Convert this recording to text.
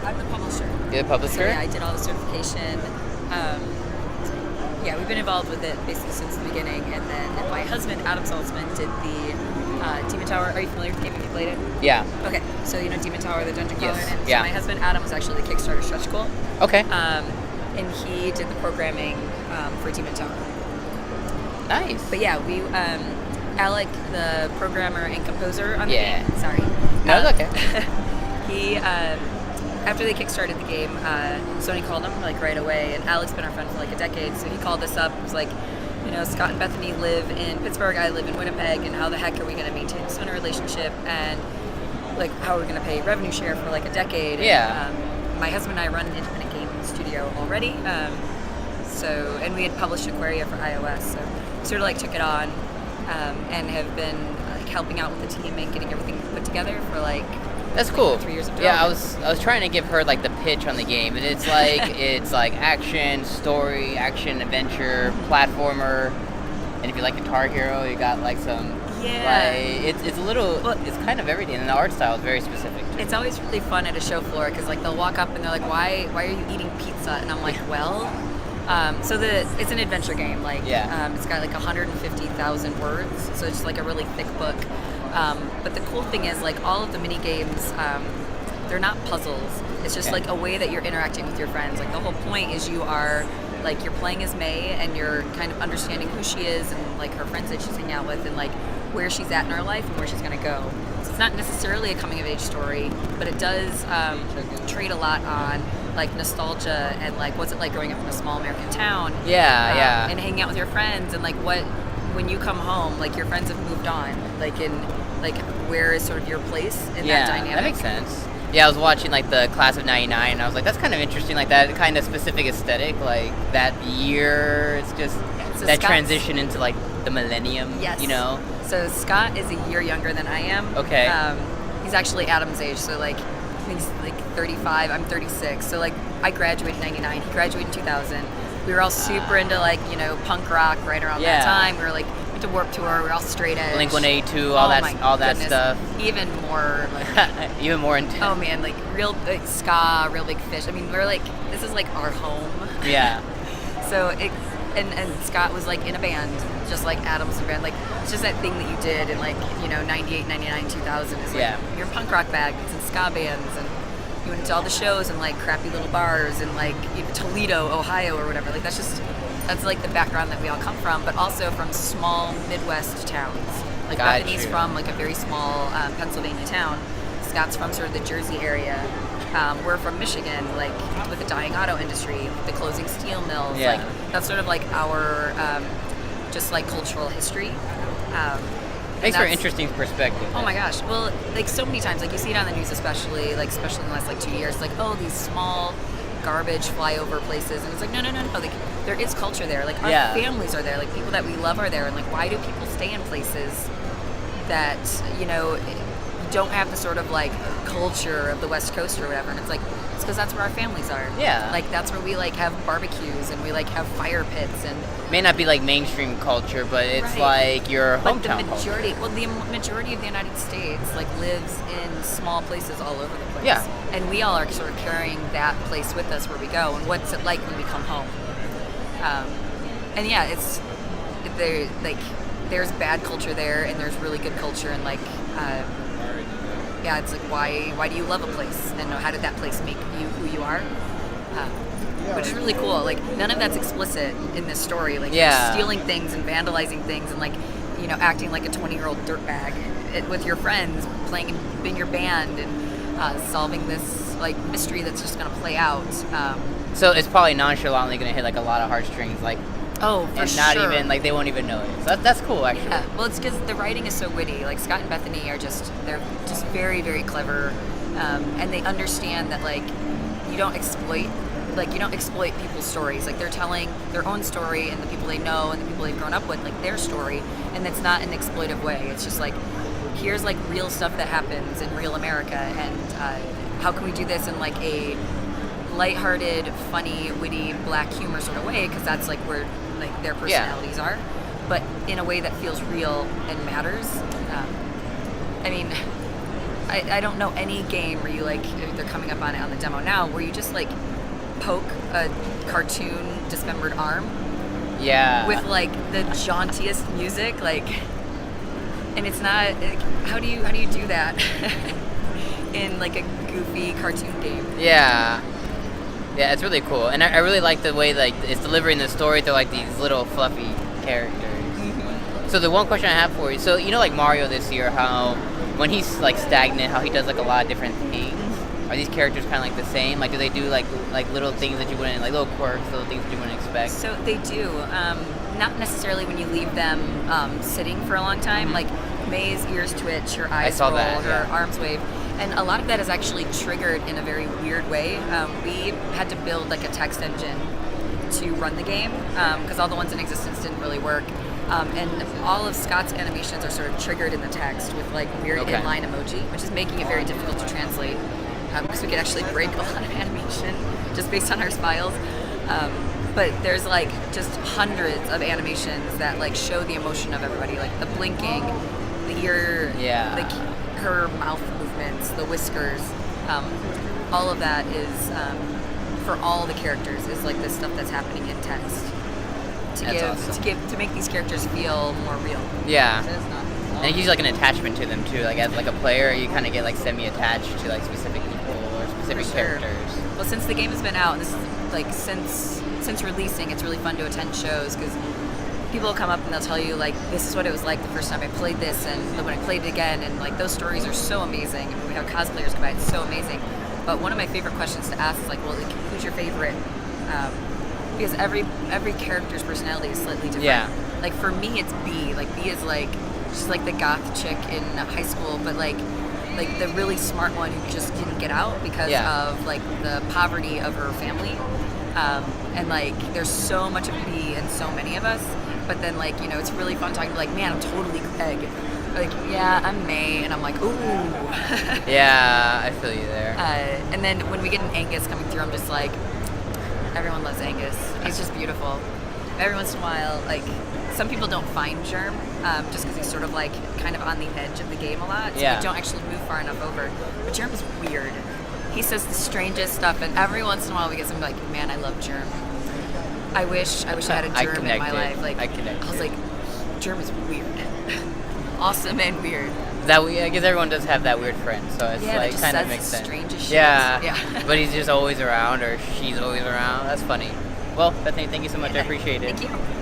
I'm the publisher. You're the publisher? So, yeah, I did all the certification. Yeah, we've been involved with it basically since the beginning. And then my husband, Adam Saltsman, did the Demon Tower. Are you familiar with the game? Have you played it? Yeah. Okay, so you know Demon Tower, the dungeon crawler in it? So Yeah. my husband, Adam, was actually the Kickstarter stretch goal. Okay. And he did the programming for Demon Tower. Nice. But yeah, we, Alec, the programmer and composer on the Yeah. game, sorry. No, it's okay. He, after they kickstarted the game, Sony called him like right away, and Alec's been our friend for like a decade, so he called us up. It was like, you know, Scott and Bethany live in Pittsburgh, I live in Winnipeg, and how the heck are we going to maintain this Sony relationship, and like how are we going to pay revenue share for like a decade? Yeah. And, my husband and I run an independent game studio already, and we had published Aquaria for iOS, so we sort of like took it on, and have been like helping out with the team and getting everything put together for like. That's cool. 3 years of Yeah, development. I was trying to give her like the pitch on the game, and it's like it's like action, story, action, adventure, platformer, and if you like Guitar Hero, you got like some. Yeah. Like, it's a little. Well, it's kind of everything, and the art style is very specific. Too. It's always really fun at a show floor because like they'll walk up and they're like, "Why are you eating pizza?" And I'm like, "Well." So it's an adventure game. Like, it's got like 150,000 words, so it's just like a really thick book. But the cool thing is, like, all of the mini games, they're not puzzles. It's just like a way that you're interacting with your friends. Like, the whole point is you're playing as May, and you're kind of understanding who she is and like her friends that she's hanging out with, and like where she's at in her life and where she's gonna go. So it's not necessarily a coming of age story, but it does trade a lot on like nostalgia and like what's it like growing up in a small American town. Yeah. And hanging out with your friends, and like when you come home, like your friends have moved on, like where is sort of your place in that dynamic? That makes sense. Yeah, I was watching like the class of '99, and I was like, that's kind of interesting, like that kind of specific aesthetic, like that year. It's just So that Scott's- transition into like the millennium. Yes. You know. So Scott is a year younger than I am. Okay. He's actually Adam's age, so like I think he's like 35. I'm 36. So like I graduated in '99. He graduated in 2000. We were all super into like punk rock right around that time. We were like went to Warped Tour. We were all straight edge. Blink-182, all that stuff. Even more like even more intense. oh man, like real like ska, Real Big Fish. I mean, we're like this is like our home. Yeah. So and Scott was like in a band, just like Adam was in a band. Like it's just that thing that you did in like 98, 99, 2000 is like your punk rock bands and ska bands, and you went to all the shows and like crappy little bars in like Toledo, Ohio or whatever. Like that's like the background that we all come from, but also from small Midwest towns. Like Bethany's from like a very small Pennsylvania town. Scott's from sort of the Jersey area. We're from Michigan, like with the dying auto industry, the closing steel mills. Yeah. Like that's sort of like our just like cultural history. Makes for an interesting perspective. Oh my gosh. Well, like so many times, like you see it on the news, especially in the last like 2 years, like, oh, these small garbage flyover places. And it's like, no. Like there is culture there. Like our families are there. Like people that we love are there. And like, why do people stay in places that, don't have the sort of like culture of the West Coast or whatever? And it's like, it's because that's where our families are. Yeah. Like that's where we like have barbecues and we like have fire pits and may not be like mainstream culture, but it's like your hometown culture. Well, the majority of the United States like lives in small places all over the place. Yeah. And we all are sort of carrying that place with us where we go. And what's it like when we come home? And yeah, there's bad culture there, and there's really good culture, and like. It's like why do you love a place, and how did that place make you who you are, which is really cool. Like none of that's explicit in this story. Like you're stealing things and vandalizing things and like acting like a 20-year-old dirtbag with your friends, playing in your band and solving this like mystery that's just going to play out. So it's probably nonchalantly going to hit like a lot of heartstrings, like. Oh, for and sure. not even like they won't even know it. So that's cool, actually. Yeah. Well, it's because the writing is so witty. Like Scott and Bethany they're just very, very clever, and they understand that like you don't exploit people's stories. Like they're telling their own story and the people they know and the people they've grown up with, like their story, and it's not an exploitive way. It's just like here's like real stuff that happens in real America, and how can we do this in like a lighthearted, funny, witty, black humor sort of way, because that's like where like their personalities are, but in a way that feels real and matters. I mean, I don't know any game where you like, they're coming up on it on the demo now, where you just like poke a cartoon dismembered arm. Yeah. With like the jauntiest music, like, and it's not. How do you do that in like a goofy cartoon game? Yeah. Yeah, it's really cool, and I really like the way like it's delivering the story through like these little fluffy characters. Mm-hmm. So the one question I have for you, so like Mario this year, how when he's like stagnant, how he does like a lot of different things. Are these characters kind of like the same? Like, do they do like little things that you wouldn't, like little quirks, little things that you wouldn't expect? So they do. Not necessarily when you leave them sitting for a long time. Like May's ears twitch, her eyes roll, her arms wave, and a lot of that is actually triggered in a very weird way. We had to build like a text engine to run the game because all the ones in existence didn't really work. And all of Scott's animations are sort of triggered in the text with like weird inline emoji, which is making it very difficult to translate. Because we could actually break a lot of animation just based on our files. But there's like just hundreds of animations that like show the emotion of everybody, like the blinking, the ear, like her mouth movements, the whiskers. All of that is for all the characters is like this stuff that's happening in text to make these characters feel more real. Yeah. And it gives you like an attachment to them too. Like as like a player, you kind of get like semi-attached to like specific people or specific characters. Well, since the game has been out, and this is like since releasing, it's really fun to attend shows because people will come up and they'll tell you like, this is what it was like the first time I played this, and when I played it again, and like those stories are so amazing. And when we have cosplayers come by, it's so amazing. But one of my favorite questions to ask is like, well, like, who's your favorite? Because every character's personality is slightly different. Yeah. Like for me, it's B. Like B is like she's like the goth chick in high school, but like the really smart one who just didn't get out because of like the poverty of her family. And like there's so much of B and so many of us. But then like, you know, it's really fun talking to like, man, I'm totally Greg. Like, yeah, I'm May, and I'm like, ooh. Yeah, I feel you there. And then when we get an Angus coming through, I'm just like, everyone loves Angus. He's just beautiful. Every once in a while, like, some people don't find Germ just because he's sort of like kind of on the edge of the game a lot. So we don't actually move far enough over. But Germ is weird. He says the strangest stuff, and every once in a while we get something like, man, I love Germ. I wish I had a Germ in my life. Like, I was like, Germ is weird. Awesome and weird. I guess everyone does have that weird friend, so it's like kind of makes sense. Strangest shit. Yeah. But he's just always around, or she's always around. That's funny. Well, Bethany, thank you so much. I appreciate it. Thank you.